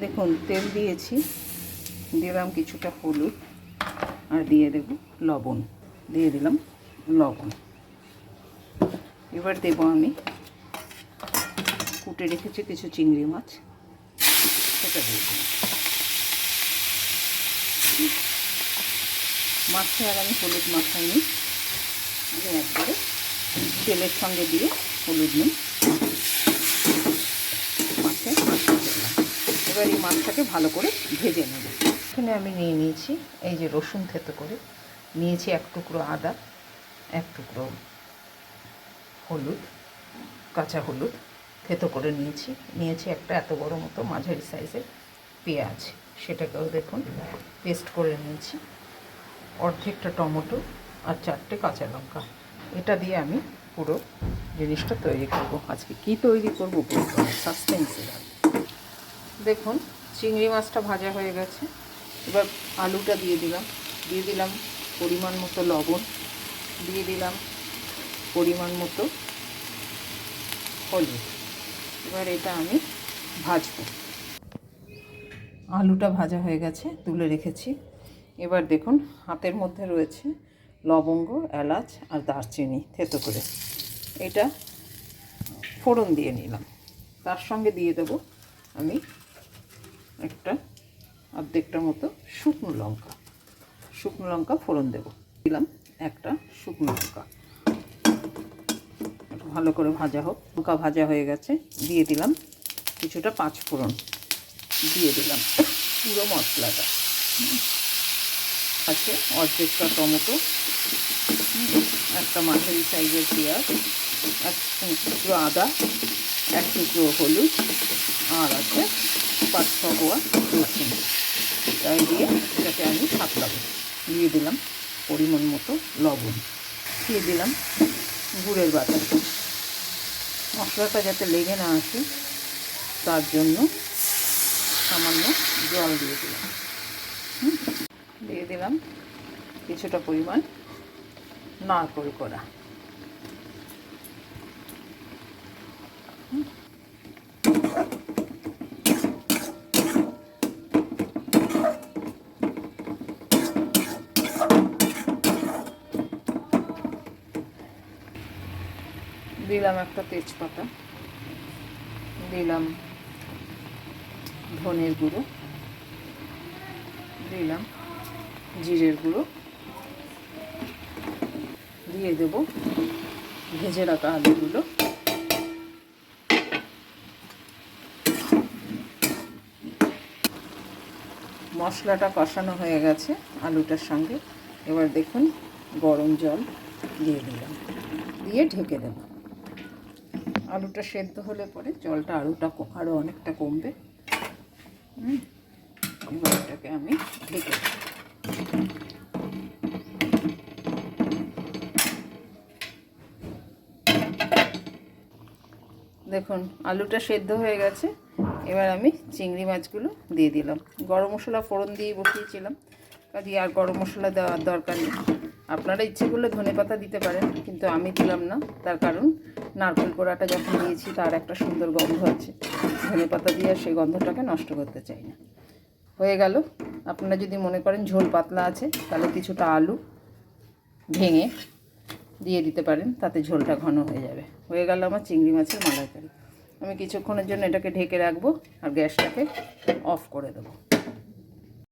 দেখুন তেল দিয়েছি, দিলাম কিছুটা হলুদ আর দিয়ে দেব লবণ, দিয়ে দিলাম লবণ। এবার দেব আমি কুটে রেখেছি কিছু চিংড়ি মাছ, সেটা দিয়ে দিলাম। মাছে আর আমি হলুদ মাখাইনি, আমি একবারে তেলের সঙ্গে দিয়ে হলুদ নুন মাছে মাখিয়ে দিলাম। এবার এই মাছটাকে ভালো করে ভেজে নেব। এখানে আমি নিয়ে নিয়েছি এই যে রসুন থেতো করে নিয়েছি, এক টুকরো আদা, এক টুকরো হলুদ, কাঁচা হলুদ থেতো করে নিয়েছি একটা এত বড় মতো মাঝারি সাইজের পেঁয়াজ, সেটাকেও দেখুন পেস্ট করে নিয়েছি, অর্ধেকটা টমেটো আর 4টে কাঁচা লঙ্কা। এটা দিয়ে আমি পুরো জিনিসটা তৈরি করব। আজকে কি তৈরি করব বলতে সাসপেন্সে। দেখুন চিংড়ি মাছটা ভাজা হয়ে গেছে, এবার আলুটা দিয়ে দিলাম পরিমাণ মতো লবণ, দিয়ে দিলাম পরিমাণ মতো হলুদ। এবার এটা আমি ভাজবো। আলুটা ভাজা হয়ে গেছে, তুলে রেখেছি। এবার দেখুন হাতের মধ্যে রয়েছে লবঙ্গ, এলাচ আর দারচিনি থেতো করে, এটা ফোড়ন দিয়ে নিলাম। তার সঙ্গে দিয়ে দেব আমি অর্ধেকটা মতো শুকনো লঙ্কা ফোড়ন দেব, দিলাম একটা শুকনো লঙ্কা। ভালো করে ভাজা হোক। লঙ্কা ভাজা হয়ে গেছে, দিয়ে দিলাম কিছুটা পাঁচফোড়ন, দিয়ে দিলাম পুরো মশলাটা আছে, অর্ধেকটা টমেটো, একটা মাঝারি সাইজের পেঁয়াজ, এক টুকরো আদা, এক টুকরো হলুদ, আর আছে 5-6 কোয়া রসুন। তাই দিয়ে এটাকে আমি সাঁতলাবো। দিয়ে দিলাম পরিমাণ মতো লবণ, দিয়ে দিলাম গুড়ের বাটাটা। মশলাটা যাতে লেগে না আসে তার জন্য সামান্য জল দিয়ে দিলাম কিছুটা পরিমাণ নারকেল কোড়া। দিলাম একটা তেজপাতা, দিলাম ধনের গুঁড়ো, দিলাম জিরের গুঁড়ো, দিয়ে দেব ভেজে রাখা আলুগুলো। মশলাটা কষানো হয়ে গেছে আলুটার সঙ্গে। এবার দেখুন গরম জল দিয়ে দিলাম, দিয়ে ঢেকে দেব। আলুটা সেদ্ধ হলে পরে জলটা আরও অনেকটা কমবে। এবার এটাকে আমি ঢেকে দেব। দেখুন আলুটা সেদ্ধ হয়ে গেছে, এবার আমি চিংড়ি মাছগুলো দিয়ে দিলাম। গরম মশলা ফোড়ন দিয়ে বসিয়েছিলাম, কাজে আর গরম মশলা দেওয়ার দরকার নেই। আপনারা ইচ্ছে করলে ধনেপাতা দিতে পারেন, কিন্তু আমি দিলাম না। তার কারণ নারকেল কোড়াটা যখন দিয়েছি তার একটা সুন্দর গন্ধ আছে, ধনেপাতা দিয়ে সেই গন্ধটাকে নষ্ট করতে চাই না। হয়ে গেল। আপনারা যদি মনে করেন ঝোল পাতলা আছে তাহলে কিছুটা আলু ভেঙে দিয়ে দিতে পারেন, তাতে ঝোলটা ঘন হয়ে যাবে। হয়ে গেল আমার চিংড়ি মাছের মালাইকারি। আমি কিছুক্ষণের জন্য এটাকে ঢেকে রাখবো আর গ্যাসটাকে অফ করে দেবো।